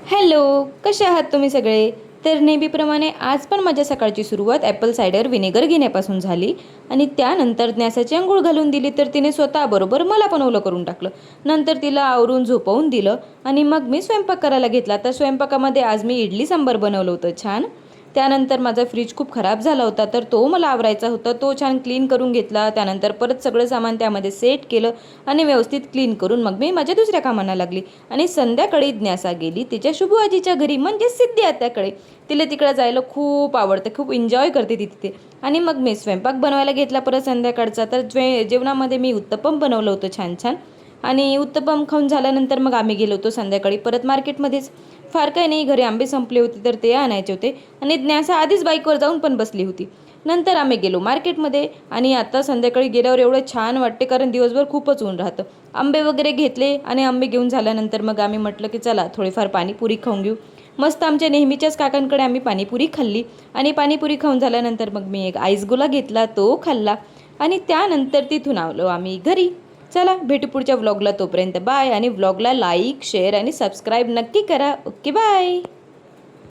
Hello, कसे आहात तुम्ही सगळे? तर नेहमीप्रमाणे आज पण माझ्या सकाळची सुरुवात ॲपल सायडर व्हिनेगर घेण्यापासून झाली आणि त्यानंतर न्यासाची अंघोळ घालून दिली, तर तिने स्वतःबरोबर मला पण ओलं करून टाकलं. नंतर तिला आवरून झोपवून दिलं आणि मग मी स्वयंपाक करायला घेतला. तर स्वयंपाकामध्ये आज मी इडली सांबार बनवलं होतं छान. त्यानंतर माझा फ्रीज खूप खराब झाला होता, तर तो मला आवरायचा होता. तो छान क्लीन करून घेतला. त्यानंतर परत सगळं सामान त्यामध्ये सेट केलं आणि व्यवस्थित क्लीन करून मग मी माझ्या दुसऱ्या कामांना लागली. आणि संध्याकाळी न्यासा गेली तिच्या शुभू आजीच्या घरी, म्हणजे सिद्धी आत्याकडे. तिला तिकडे जायला खूप आवडतं, खूप एन्जॉय करते ती तिथे. आणि मग मी स्वयंपाक बनवायला घेतला परत संध्याकाळचा. तर जेवणामध्ये मी उत्तप्पम बनवलं होतं छान छान. आणि उत्तप्पम खाऊन झाल्यानंतर मग आम्ही गेलो होतो संध्याकाळी परत मार्केटमध्येच. फार काही नाही, घरी आंबे संपले होते तर ते आणायचे होते. आणि न्यासा आधीच बाईकवर जाऊन पण बसली होती. नंतर आम्ही गेलो मार्केटमध्ये. आणि आता संध्याकाळी गेल्यावर एवढं छान वाटते, कारण दिवसभर खूपच ऊन राहतं. आंबे वगैरे घेतले आणि आंबे घेऊन झाल्यानंतर मग आम्ही म्हटलं की चला थोडीफार पाणीपुरी खाऊन घेऊ. मस्त आमच्या नेहमीच्याच काकांकडे आम्ही पाणीपुरी खाल्ली. आणि पाणीपुरी खाऊन झाल्यानंतर मग मी एक आईसगोला घेतला, तो खाल्ला. आणि त्यानंतर तिथून आलो आम्ही घरी. चला भेटू पुढच्या व्लॉगला, तोपर्यंत बाय. आणि व्लॉगला लाईक शेअर आणि सबस्क्राईब नक्की करा. Okay bye.